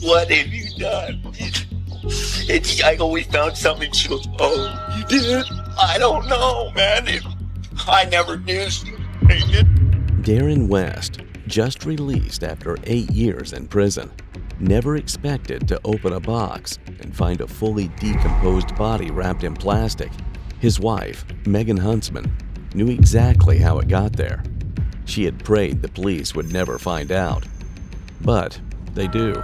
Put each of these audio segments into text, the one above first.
what have you done? I always found something. She goes, oh, you did? I don't know, man. I never knew. Darren West, just released after 8 years in prison, never expected to open a box and find a fully decomposed body wrapped in plastic. His wife, Megan Huntsman, knew exactly how it got there. She had prayed the police would never find out. But they do.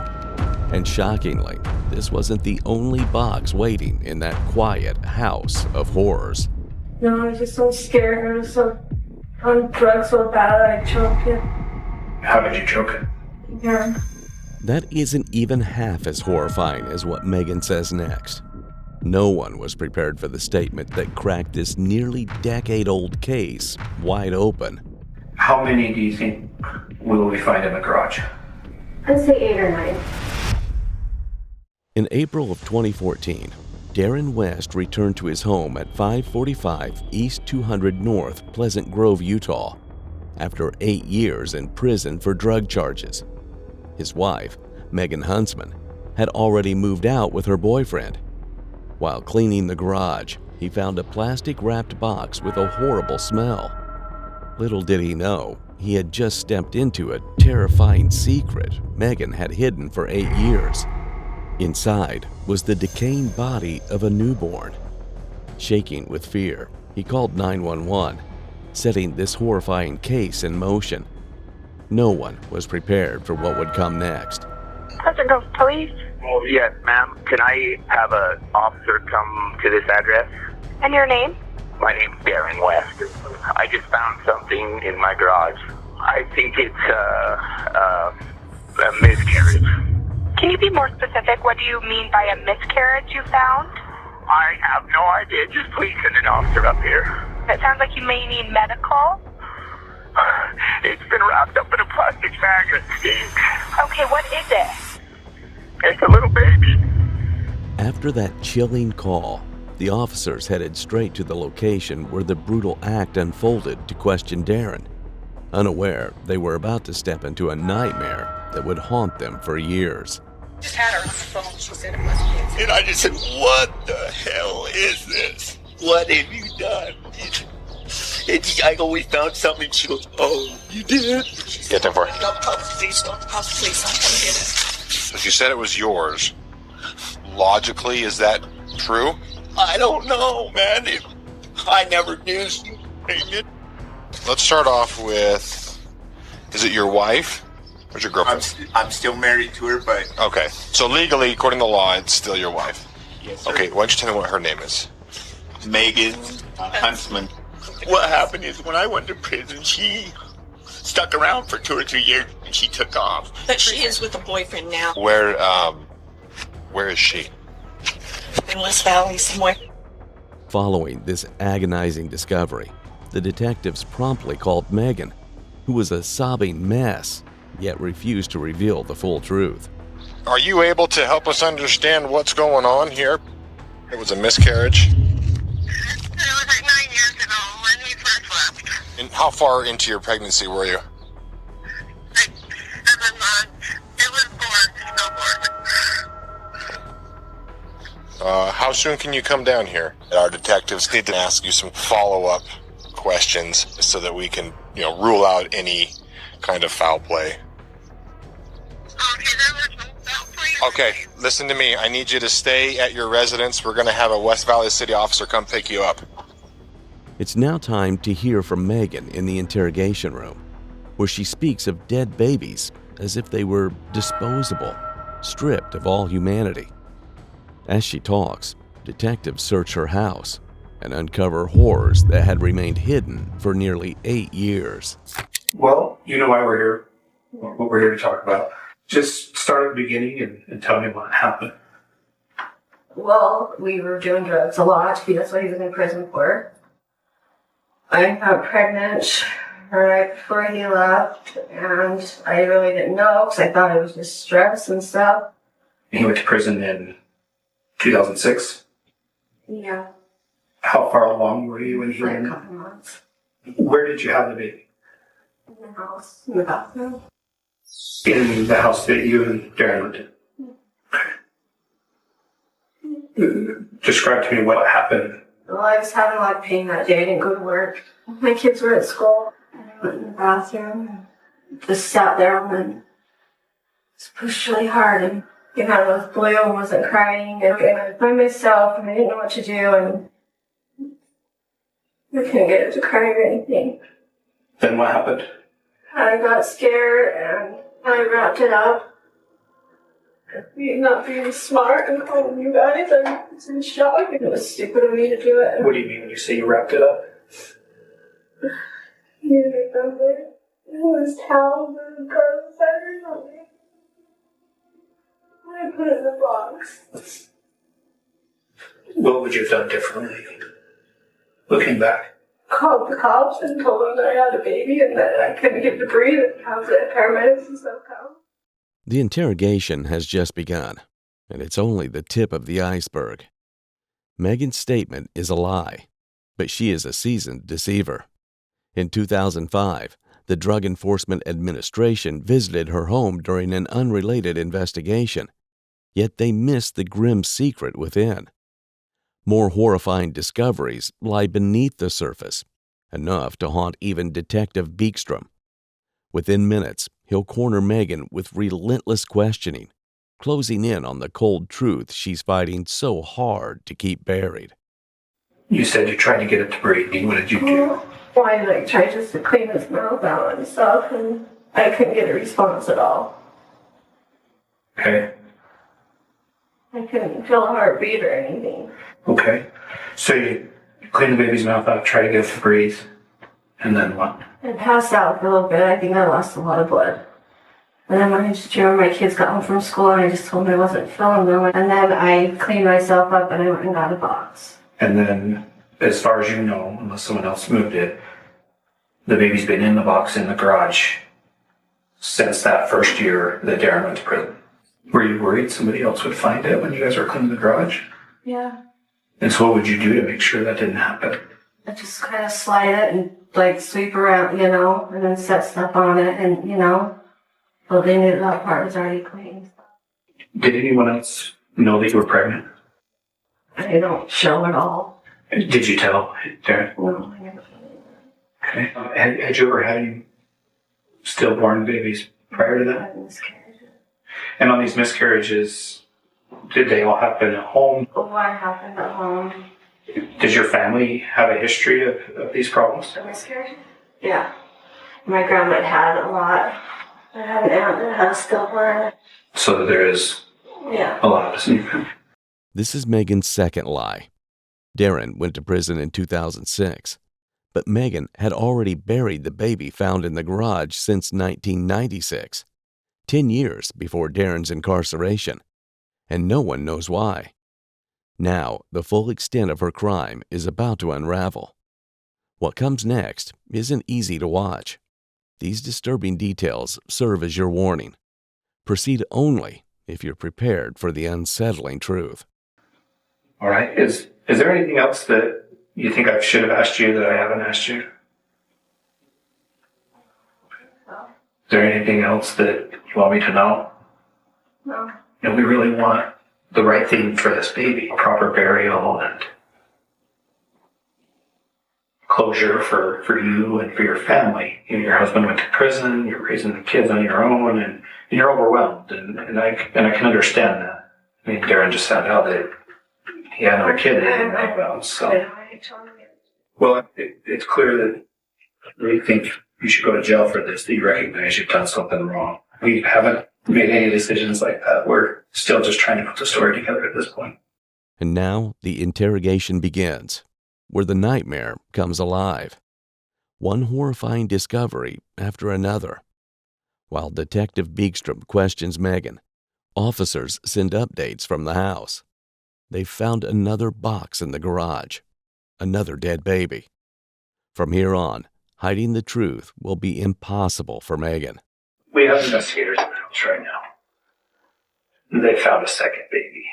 And shockingly, this wasn't the only box waiting in that quiet house of horrors. No, I was just so scared. I was so on drugs so bad I choked it. How did you choke it? Yeah. That isn't even half as horrifying as what Megan says next. No one was prepared for the statement that cracked this nearly decade-old case wide open. How many do you think will we find in the garage? I'd say 8 or 9. In April of 2014, Darren West returned to his home at 545 East 200 North, Pleasant Grove, Utah, after 8 years in prison for drug charges. His wife, Megan Huntsman, had already moved out with her boyfriend. While cleaning the garage, he found a plastic-wrapped box with a horrible smell. Little did he know, he had just stepped into a terrifying secret Megan had hidden for 8 years. Inside was the decaying body of a newborn. Shaking with fear, he called 911, setting this horrifying case in motion. No one was prepared for what would come next. Pleasant Grove Police. Oh, yes, ma'am. Can I have an officer come to this address? And your name? My name's Darren West. I just found something in my garage. I think it's a miscarriage. Can you be more specific? What do you mean by a miscarriage you found? I have no idea. Just please send an officer up here. It sounds like you may need medical. It's been wrapped up in a plastic bag that stinks. Okay, what is it? It's a little baby. After that chilling call, the officers headed straight to the location where the brutal act unfolded to question Darren, unaware they were about to step into a nightmare that would haunt them for years. Just had her on the phone. She said it must be. And I just said, what the hell is this? What have you done? I always found something. She goes, oh, you did? Get them for her. Don't call the police. Don't call the police. I'm going to get it. So she said it was yours. Logically, is that true? I don't know, man. I never knew. Let's start off with, is it your wife? Where's your girlfriend? I'm still married to her, but... Okay, so legally, according to the law, it's still your wife. Yes, sir. Okay, why don't you tell me what her name is? Megan Huntsman. What happened is when I went to prison, she stuck around for 2 or 3 years and she took off. But she is with a boyfriend now. Where is she? In West Valley somewhere. Following this agonizing discovery, the detectives promptly called Megan, who was a sobbing mess, yet refused to reveal the full truth. Are you able to help us understand what's going on here? It was a miscarriage. It was like 9 years ago when we first left. And how far into your pregnancy were you? Like 7 months. It was born, stillborn. How soon can you come down here? Our detectives need to ask you some follow-up questions so that we can, rule out any kind of foul play. Okay, there was no foul play. Okay, listen to me. I need you to stay at your residence. We're going to have a West Valley City officer come pick you up. It's now time to hear from Megan in the interrogation room, where she speaks of dead babies as if they were disposable, stripped of all humanity. As she talks, detectives search her house and uncover horrors that had remained hidden for nearly 8 years. Well, you know why we're here, what we're here to talk about. Just start at the beginning and tell me what happened. Well, we were doing drugs a lot. That's what he was in prison for. I got pregnant right before he left, and I really didn't know because I thought it was just stress and stuff. He went to prison in 2006. Yeah, How far along were you when he for a went? couple months. Where did you have the baby? In the house, in the bathroom. In the house that you and Darren lived in. Describe to me what happened. Well, I was having a lot of pain that day. I didn't go to work. My kids were at school. I went in the bathroom and just sat there and then just pushed really hard. And I was blue and wasn't crying. And I by myself and I didn't know what to do. And I couldn't get it to cry or anything. Then what happened? I got scared and I wrapped it up. Not being smart and calling you guys, I was in shock. It was stupid of me to do it. What do you mean when you say you wrapped it up? You remember? It was towels and garlic feathers on me. I put it in the box. What would you have done differently? Looking back. Called the cops and told them that I had a baby and that I couldn't get to breathe and have the paramedics and stuff come. The interrogation has just begun, and it's only the tip of the iceberg. Megan's statement is a lie, but she is a seasoned deceiver. In 2005, the Drug Enforcement Administration visited her home during an unrelated investigation, yet they missed the grim secret within. More horrifying discoveries lie beneath the surface, enough to haunt even Detective Beekstrom. Within minutes, he'll corner Megan with relentless questioning, closing in on the cold truth she's fighting so hard to keep buried. You said you tried to get it to breathe. What did you do? Well, I tried just to clean his mouth out and stuff, and I couldn't get a response at all. Okay. I couldn't feel a heartbeat or anything. Okay. So you clean the baby's mouth out, try to get it to breathe, and then what? I passed out for a little bit. I think I lost a lot of blood. And then I just remember my kids got home from school and I just told them I wasn't feeling them. And then I cleaned myself up and I went and got a box. And then, as far as you know, unless someone else moved it, the baby's been in the box in the garage since that first year that Darren went to prison. Were you worried somebody else would find it when you guys were cleaning the garage? Yeah. And so what would you do to make sure that didn't happen? I just kind of slide it and sweep around, and then set stuff on it and, well, they knew that part was already clean. Did anyone else know that you were pregnant? I don't show at all. Did you tell Darren? No, I never. Okay. Had you ever had any stillborn babies prior to that? And on these miscarriages, did they all happen at home? What happened at home? Does your family have a history of these problems? A miscarriage? Yeah. My grandma had a lot. I had an aunt that had a stillborn. So there is a lot of this in your family. This is Megan's second lie. Darren went to prison in 2006, but Megan had already buried the baby found in the garage since 1996, 10 years before Darren's incarceration, and no one knows why. Now, the full extent of her crime is about to unravel. What comes next isn't easy to watch. These disturbing details serve as your warning. Proceed only if you're prepared for the unsettling truth. All right. Is there anything else that you think I should have asked you that I haven't asked you? No. Is there anything else that you want me to know? No. And we really want the right thing for this baby, proper burial and closure for you and for your family. Your husband went to prison, you're raising the kids on your own, and you're overwhelmed, and I can understand that. I mean, Darren just found out that he had another kid that he didn't know about, so. Well, it's clear that you think you should go to jail for this, that you recognize you've done something wrong. We haven't made any decisions like that. We're still just trying to put the story together at this point. And now the interrogation begins, where the nightmare comes alive. One horrifying discovery after another. While Detective Beekstrom questions Megan, officers send updates from the house. They've found another box in the garage, another dead baby. From here on, hiding the truth will be impossible for Megan. We have investigators in the house right now. They found a second baby.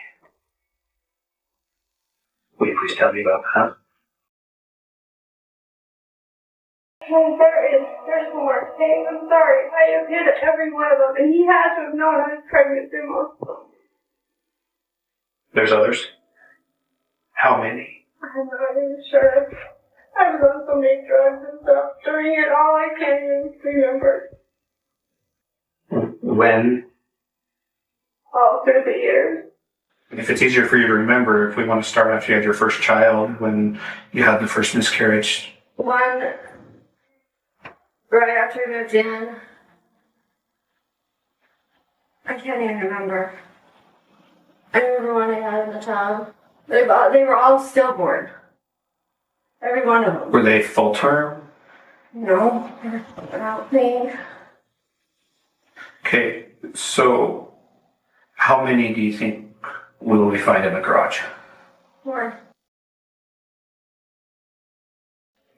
Will you please tell me about that? There's more things. I'm sorry. I have hit every one of them, and he had to have known I was pregnant through most of them. There's others? How many? I'm not even sure. I was on so many drugs and stuff during it all, I can't even remember. When? All through the years. If it's easier for you to remember, if we want to start after you had your first child, when you had the first miscarriage. One, right after we moved in. I can't even remember. I remember one I had in the tub. They were all stillborn. Every one of them. Were they full term? No, I don't think. Okay, so how many do you think will we find in the garage? 4.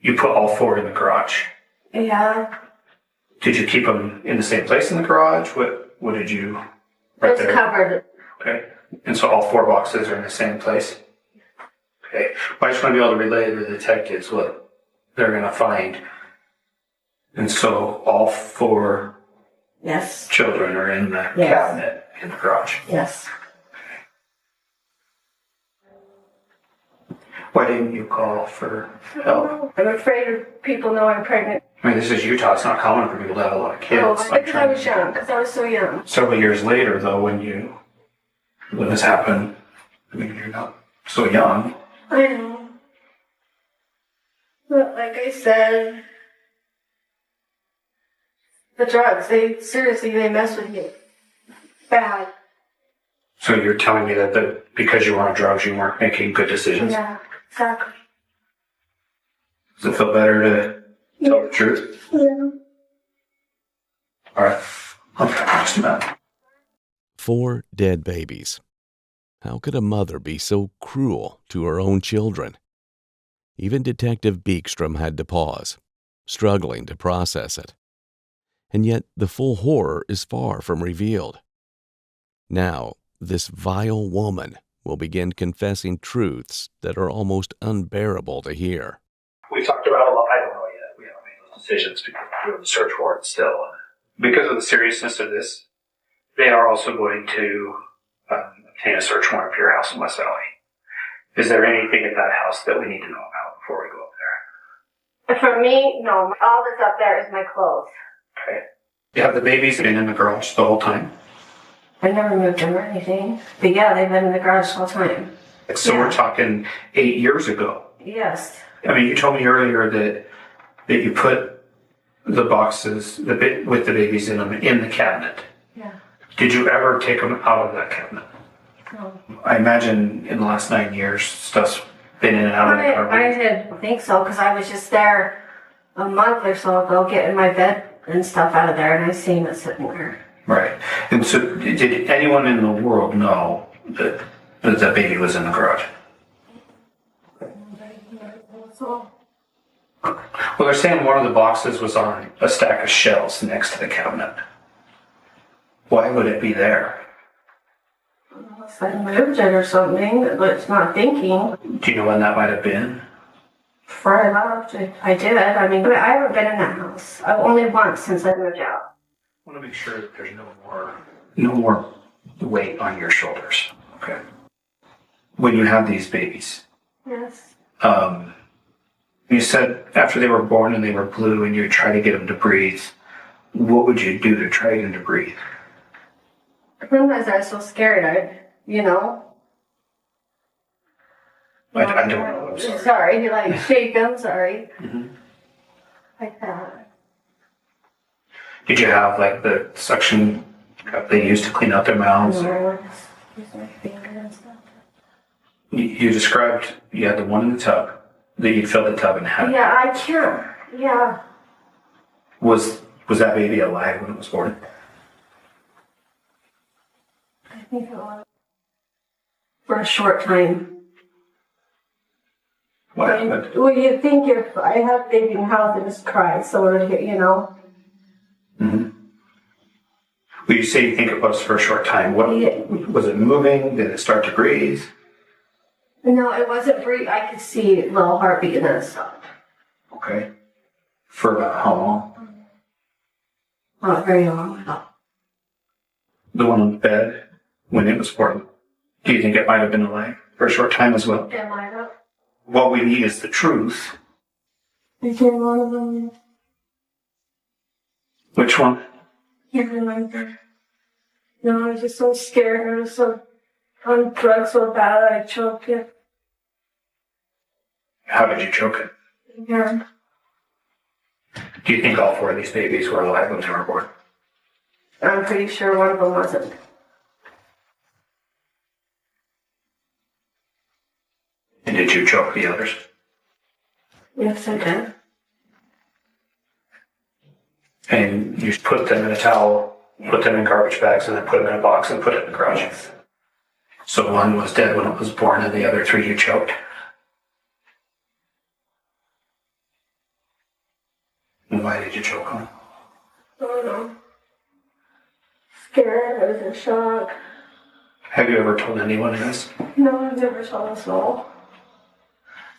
You put all 4 in the garage. Yeah. Did you keep them in the same place in the garage? What did you? Right It's there. covered. Okay, and so all 4 boxes are in the same place. Okay, well, I just want to be able to relay to the detectives what they're going to find. And so all 4 Yes. children are in the Yes. cabinet in the garage. Yes. Why didn't you call for help? I'm afraid of people know I'm pregnant. I mean, this is Utah. It's not common for people to have a lot of kids. Oh, I'm because I trying- was young. Because I was so young. Several years later, though, when this happened, I mean, you're not so young. I know. But like I said, the drugs, they mess with you. Bad. So you're telling me that because you were on drugs, you weren't making good decisions? Yeah, exactly. Does it feel better to tell the truth? Yeah. All right. Okay, just a minute. 4 dead babies. How could a mother be so cruel to her own children? Even Detective Beekstrom had to pause, struggling to process it. And yet the full horror is far from revealed. Now, this vile woman will begin confessing truths that are almost unbearable to hear. We talked about a lot. I don't know yet. We haven't made those decisions because we're doing the search warrant still. Because of the seriousness of this, they are also going to obtain a search warrant for your house in West Valley. Is there anything at that house that we need to know about before we go up there? For me, no. All that's up there is my clothes. Okay. You have the babies been in the garage the whole time? I never moved them or anything. But yeah, they've been in the garage the whole time. So Yeah. we're talking 8 years ago. Yes. I mean, you told me earlier that you put the boxes with the babies in them in the cabinet. Yeah. Did you ever take them out of that cabinet? No. I imagine in the last 9 years, stuff's been in and out of the I carpet. didn't think so because I was just there a month or so ago getting my bed and stuff out of there and I seen it sitting there. Right. And so did anyone in the world know that that baby was in the garage? So, Well, they're saying one of the boxes was on a stack of shelves next to the cabinet. Why would it be there? unless I moved it or something, but it's not thinking. Do you know when that might have been? Before I left, I did. I mean, I haven't been in that house. Only once since I moved out. I want to make sure that there's no more weight on your shoulders. Okay. When you have these babies, Yes. you said after they were born and they were blue and you try to get them to breathe, what would you do to try to get them to breathe? Sometimes I was so scared, I don't know. I don't know, I'm sorry. Sorry, you like shake them, sorry. Mhm. Like that. Did you have like the suction cup they used to clean out their mouths? No, I just use my finger and stuff. You described you had the one in the tub, that you'd fill the tub and had. Yeah, I can't. Yeah. Was that baby alive when it was born? I think it was. For a short time. What happened? Well, you'd think if I had a baby in the house, I'd just cry, so it would, Mm-hmm. Well, you say you think it was for a short time. What Yeah. was it moving? Did it start to breathe? No, it wasn't breathing. I could see a little heartbeat and then it stopped. Okay. For about how long? Not very long. The one on the bed when it was born. Do you think it might have been alive? for a short time as well. Am I up? What we need is the truth. Became one of them. Which one? Can't remember. No, I was just so scared. I was so on drugs so bad I choked it. How did you choke it? Yeah. Do you think all 4 of these babies were alive when they were born? I'm pretty sure one of them wasn't. And did you choke the others? Yes, I did. And you put them in a towel, put them in garbage bags, and then put them in a box and put it in the garage. Yes. So one was dead when it was born, and the other 3 you choked. And why did you choke them? I don't know. Scared. I was in shock. Have you ever told anyone this? No, I've never told a soul.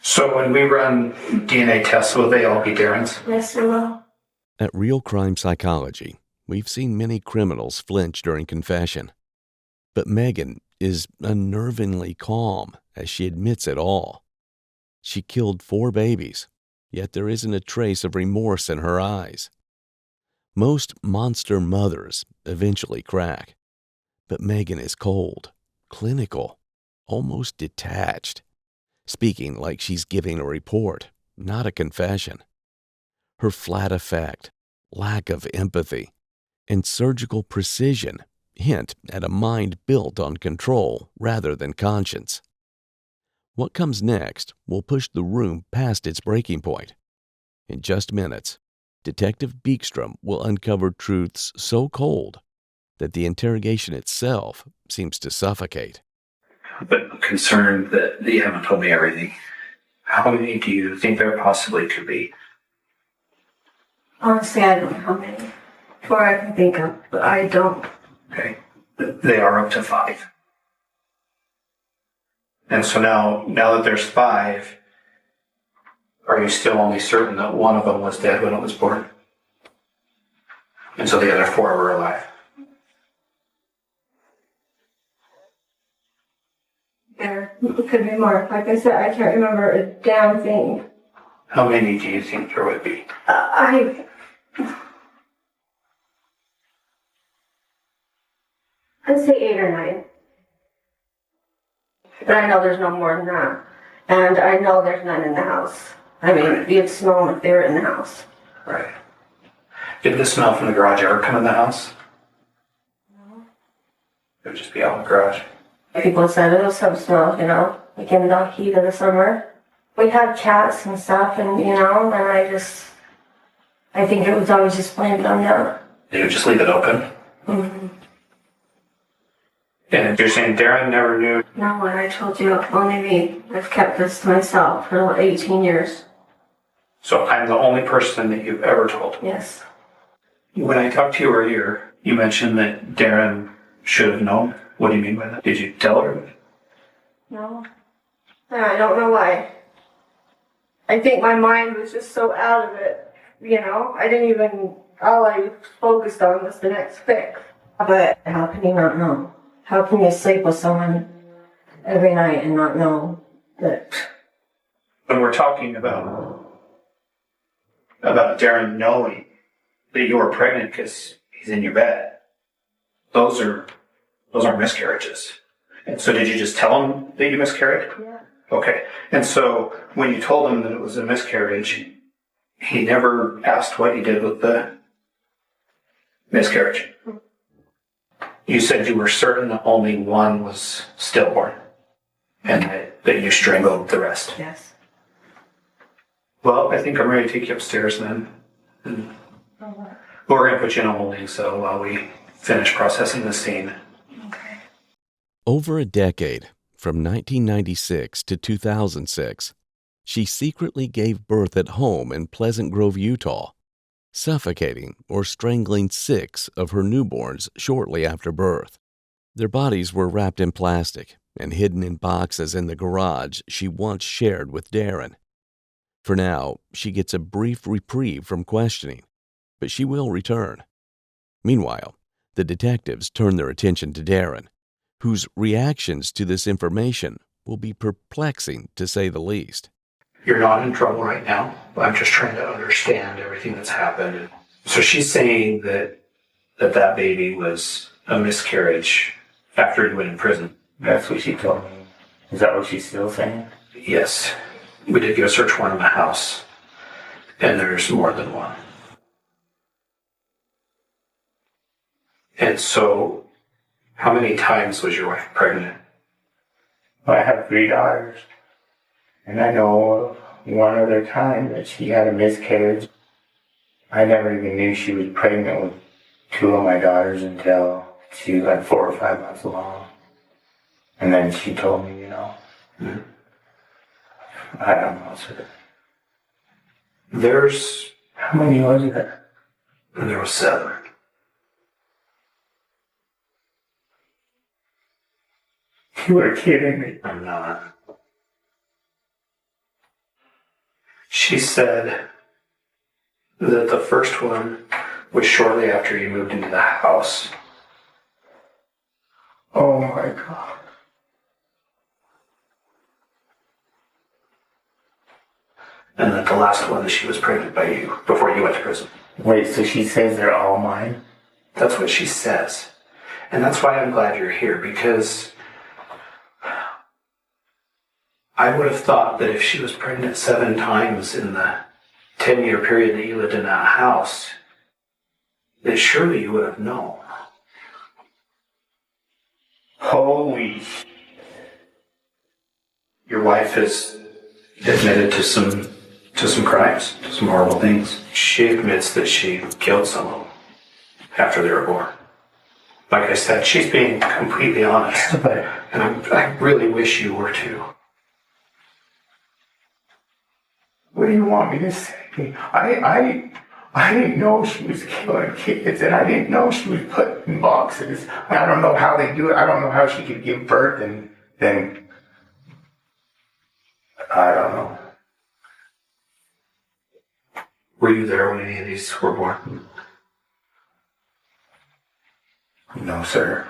So when we run DNA tests, will they all be Darren's? Yes, I will. At Real Crime Psychology, we've seen many criminals flinch during confession. But Megan is unnervingly calm as she admits it all. She killed 4 babies, yet there isn't a trace of remorse in her eyes. Most monster mothers eventually crack, but Megan is cold, clinical, almost detached, speaking like she's giving a report, not a confession. Her flat effect, lack of empathy, and surgical precision hint at a mind built on control rather than conscience. What comes next will push the room past its breaking point. In just minutes, Detective Beekstrom will uncover truths so cold that the interrogation itself seems to suffocate. But I'm concerned that you haven't told me everything. How many do you think there possibly could be? Honestly, I don't know how many. 4 I can think of, but I don't. Okay. They are up to 5. And so now that there's 5, are you still only certain that one of them was dead when it was born? And so the other 4 were alive? There could be more. Like I said, I can't remember a damn thing. How many do you think there would be? I'd say 8 or 9. But I know there's no more than that. And I know there's none in the house. I mean, you'd smell them if they were in the house. Right. Did the smell from the garage ever come in the house? No. It would just be out in the garage. People said it was some smell, like in the heat of the summer. We had cats and stuff, and I think it was always just blamed on that. Did you just leave it open? Mm-hmm. And you're saying Darren never knew? No, when I told you, only me. I've kept this to myself for 18 years. So I'm the only person that you've ever told? Yes. When I talked to you earlier, you mentioned that Darren should have known. What do you mean by that? Did you tell her? No. I don't know why. I think my mind was just so out of it, I didn't even, all I focused on was the next fix. But how can you not know? How can you sleep with someone every night and not know that? When we're talking about Darren knowing that you were pregnant because he's in your bed, those are miscarriages. And so did you just tell him that you miscarried? Yeah. Okay. And so when you told him that it was a miscarriage, he never asked what you did with the miscarriage. You said you were certain that only one was stillborn and that you strangled the rest. Yes. Well, I think I'm ready to take you upstairs then. And we're going to put you in a holding cell while we finish processing the scene. Okay. Over a decade, from 1996 to 2006, she secretly gave birth at home in Pleasant Grove, Utah, suffocating or strangling 6 of her newborns shortly after birth. Their bodies were wrapped in plastic and hidden in boxes in the garage she once shared with Darren. For now, she gets a brief reprieve from questioning, but she will return. Meanwhile, the detectives turn their attention to Darren, whose reactions to this information will be perplexing to say the least. You're not in trouble right now. I'm just trying to understand everything that's happened. So she's saying that baby was a miscarriage after you went in prison. That's what she told me. Is that what she's still saying? Yes. We did get a search warrant in the house, and there's more than one. And so, how many times was your wife pregnant? I have 3 daughters. And I know of one other time that she had a miscarriage. I never even knew she was pregnant with 2 of my daughters until she was like 4 or 5 months along. And then she told me, Mm-hmm. I don't know, sir. There's... How many was it? There was 7. You were kidding me. I'm not. She said that the first one was shortly after you moved into the house. Oh my God. And that the last one that she was pregnant by you before you went to prison. Wait, so she says they're all mine? That's what she says. And that's why I'm glad you're here, because I would have thought that if she was pregnant 7 times in the 10-year period that you lived in that house, that surely you would have known. Holy. Your wife has admitted to some crimes, to some horrible things. She admits that she killed some of them after they were born. Like I said, she's being completely honest. And I really wish you were too. What do you want me to say? I didn't know she was killing kids, and I didn't know she was put in boxes. I don't know how they do it. I don't know how she could give birth and then... I don't know. Were you there when any of these were born? No, sir.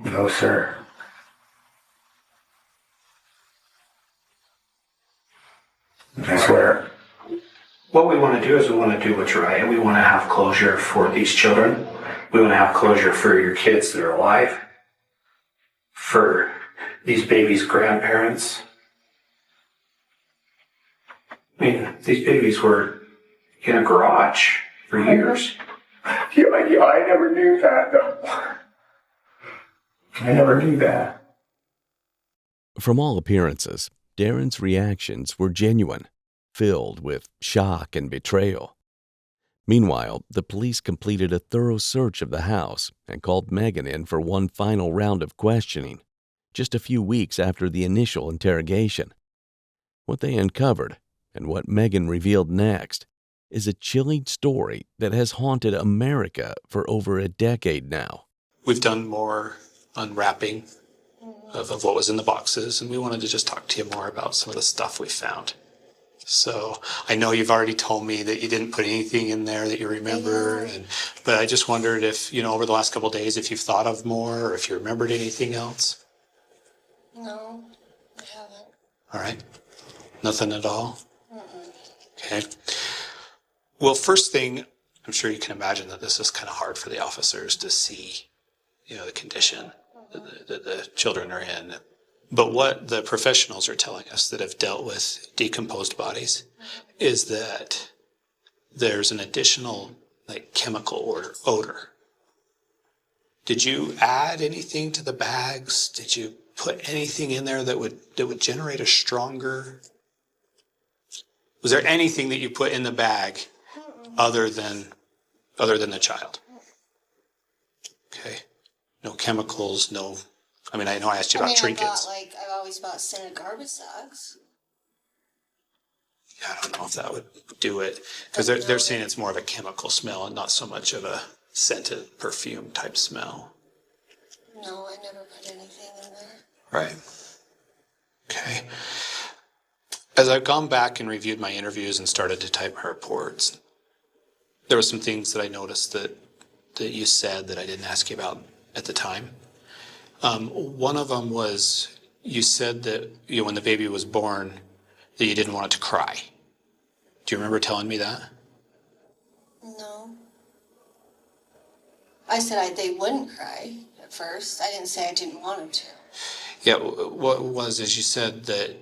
No, sir. I swear. What we want to do is we want to do what's right. We want to have closure for these children. We want to have closure for your kids that are alive. For these babies' grandparents. I mean, these babies were in a garage for years. I never knew that, though. I never knew that. From all appearances, Darren's reactions were genuine, filled with shock and betrayal. Meanwhile, the police completed a thorough search of the house and called Megan in for one final round of questioning, just a few weeks after the initial interrogation. What they uncovered, and what Megan revealed next, is a chilling story that has haunted America for over a decade now. We've done more unwrapping of what was in the boxes, and we wanted to just talk to you more about some of the stuff we found. So I know you've already told me that you didn't put anything in there that you remember, but I just wondered if, over the last couple of days, if you've thought of more or if you remembered anything else. No, I haven't. All right. Nothing at all? Okay. Well, first thing, I'm sure you can imagine that this is kind of hard for the officers to see, the condition that the children are in. But what the professionals are telling us that have dealt with decomposed bodies is that there's an additional chemical odor. Did you add anything to the bags? Did you put anything in there that would generate a stronger? Was there anything that you put in the bag other than the child? Okay. No chemicals, no. I know I asked you about trinkets. I've always bought scented garbage sacks. Yeah, I don't know if that would do it. Because they're saying it's more of a chemical smell and not so much of a scented perfume type smell. No, I never put anything in there. Right. Okay. As I've gone back and reviewed my interviews and started to type my reports, there were some things that I noticed that you said that I didn't ask you about at the time. One of them was, you said that when the baby was born, that you didn't want it to cry. Do you remember telling me that? No. I said they wouldn't cry at first. I didn't say I didn't want them to. Yeah, what it was is you said that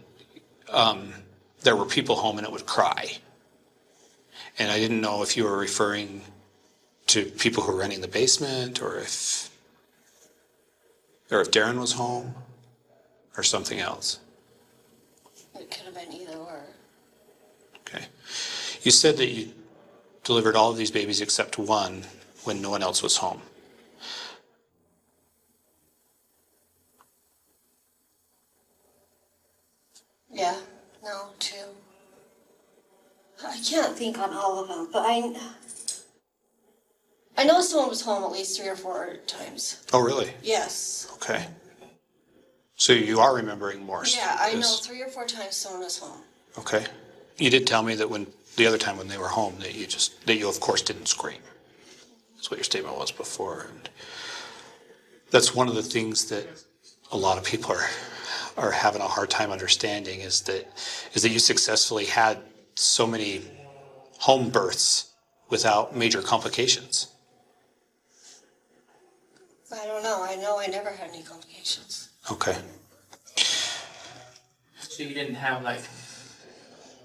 there were people home and it would cry. And I didn't know if you were referring to people who were renting the basement, or if Darren was home, or something else. It could have been either or. Okay. You said that you delivered all of these babies except one when no one else was home. Yeah, no, 2. I can't think on all of them, but I know someone was home at least 3 or 4 times. Oh, really? Yes. Okay. So you are remembering more. Yeah, I know 3 or 4 times someone was home. Okay. You did tell me that the other time when they were home that you of course didn't scream. That's what your statement was before. And that's one of the things that a lot of people are having a hard time understanding is that you successfully had so many home births without major complications. I don't know. I know I never had any complications. Okay. So you didn't have like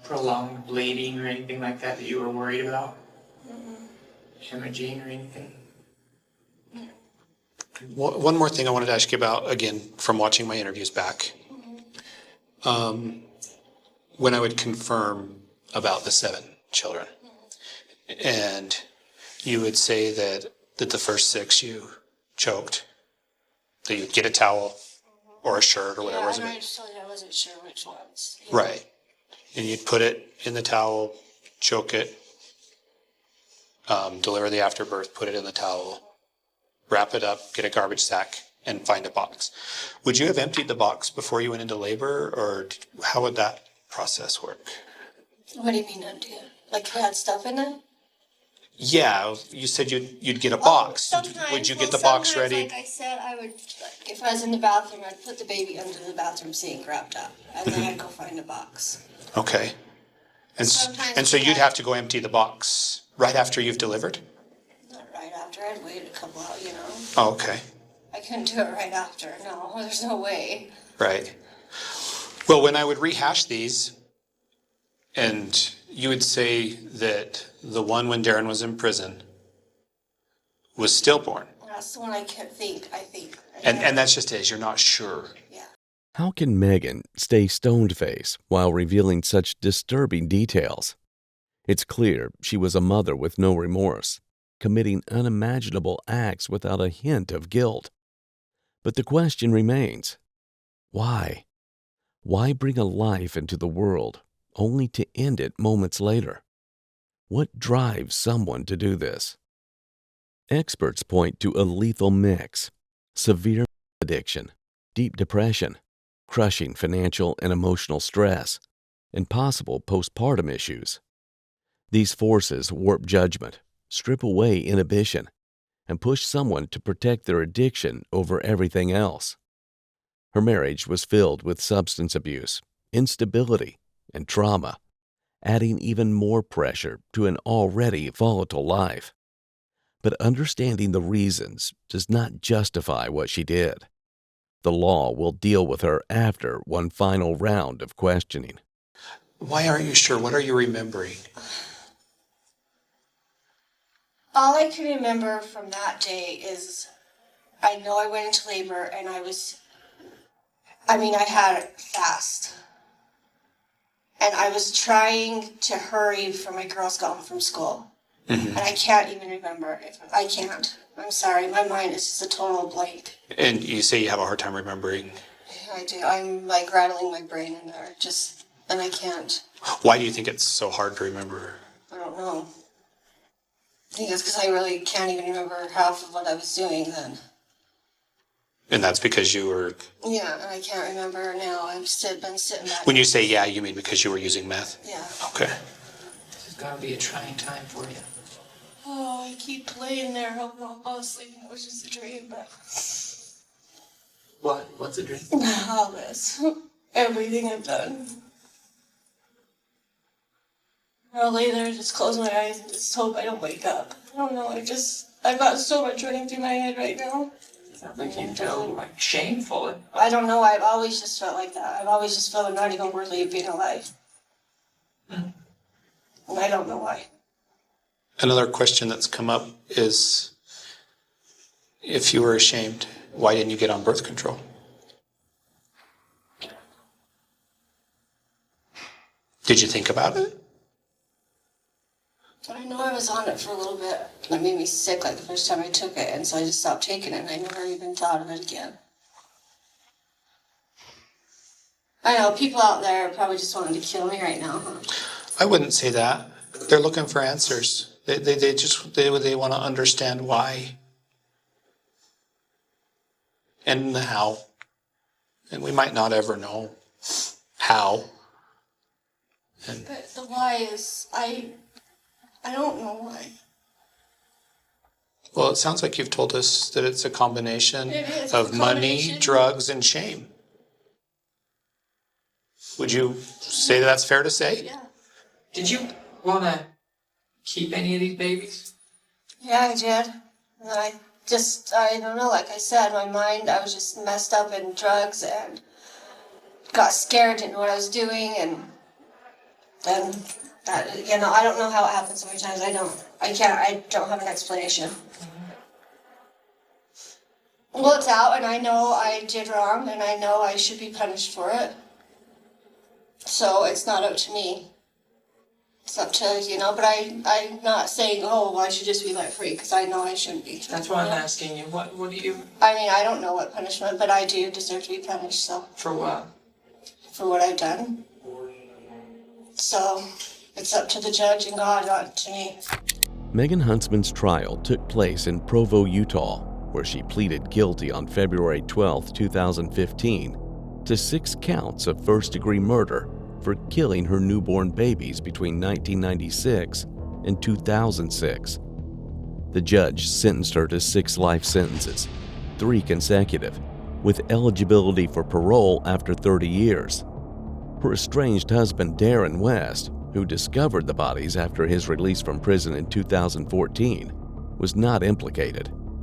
prolonged bleeding or anything like that you were worried about? Hemorrhaging or anything? One more thing I wanted to ask you about, again, from watching my interviews back. When I would confirm about the 7 children, and you would say that the first 6 you choked, that you'd get a towel or a shirt or whatever. Yeah, I wasn't sure which ones. Right. And you'd put it in the towel, choke it, deliver the afterbirth, put it in the towel, wrap it up, get a garbage sack, and find a box. Would you have emptied the box before you went into labor, or how would that process work? What do you mean empty it? Like you had stuff in it? Yeah, you said you'd get a box. Sometimes, would you get the box ready? Like I said, I would, if I was in the bathroom, I'd put the baby under the bathroom sink wrapped up, and then I'd go find a box. Okay. And Sometimes so you'd have to go empty the box right after you've delivered? Not right after. I'd wait a couple hours, Oh, okay. I couldn't do it right after. No, there's no way. Right. Well, when I would rehash these, and you would say that the one when Darren was in prison was stillborn. That's the one I think. And that's just it, you're not sure. Yeah. How can Megan stay stone-faced while revealing such disturbing details? It's clear she was a mother with no remorse, committing unimaginable acts without a hint of guilt. But the question remains, why? Why bring a life into the world only to end it moments later? What drives someone to do this? Experts point to a lethal mix: severe addiction, deep depression, crushing financial and emotional stress, and possible postpartum issues. These forces warp judgment, strip away inhibition, and push someone to protect their addiction over everything else. Her marriage was filled with substance abuse, instability, and trauma, adding even more pressure to an already volatile life. But understanding the reasons does not justify what she did. The law will deal with her after one final round of questioning. Why aren't you sure? What are you remembering? All I can remember from that day is I know I went into labor and I had it fast. And I was trying to hurry for my girls got home from school. Mm-hmm. And I can't even remember. I can't. I'm sorry. My mind is just a total blank. And you say you have a hard time remembering? Yeah, I do. I'm like rattling my brain in there. And I can't. Why do you think it's so hard to remember? I don't know. I think it's because I really can't even remember half of what I was doing then. And that's because you were... Yeah, and I can't remember now. I've been sitting back. When you say yeah, you mean because you were using meth? Yeah. Okay. This is going to be a trying time for you. Oh, I keep laying there. I'll fall asleep. It was just a dream, but... What? What's a dream? All this. Everything I've done. I'll lay there and just close my eyes and just hope I don't wake up. I don't know, I've got so much running through my head right now. Sounds like you feel like shameful. I don't know, I've always just felt like that. I've always just felt I'm not even worthy of being alive. And I don't know why. Another question that's come up is, if you were ashamed, why didn't you get on birth control? Did you think about it? But I know I was on it for a little bit. It made me sick like the first time I took it, and so I just stopped taking it, and I never even thought of it again. I know, people out there are probably just wanting to kill me right now, huh? I wouldn't say that. They're looking for answers. They want to understand why and the how. And we might not ever know how. But the why is, I don't know why. Well, it sounds like you've told us that it's a combination of money, drugs, and shame. Would you say that's fair to say? Yeah. Did you want to keep any of these babies? Yeah, I did. And I don't know, like I said, my mind, I was just messed up in drugs and got scared, didn't know what I was doing, and then that, I don't know how it happens so many times. I don't have an explanation. Well, it's out, and I know I did wrong, and I know I should be punished for it. So it's not up to me. It's up to, but I'm not saying, oh, I should just be let free, because I know I shouldn't be. That's why I'm asking you, what do you... I mean, I don't know what punishment, but I do deserve to be punished, so. For what? For what I've done. So, it's up to the judge and God, not to me. Megan Huntsman's trial took place in Provo, Utah, where she pleaded guilty on February 12, 2015, to 6 counts of first-degree murder for killing her newborn babies between 1996 and 2006. The judge sentenced her to 6 life sentences, 3 consecutive, with eligibility for parole after 30 years. Her estranged husband, Darren West, who discovered the bodies after his release from prison in 2014, was not implicated.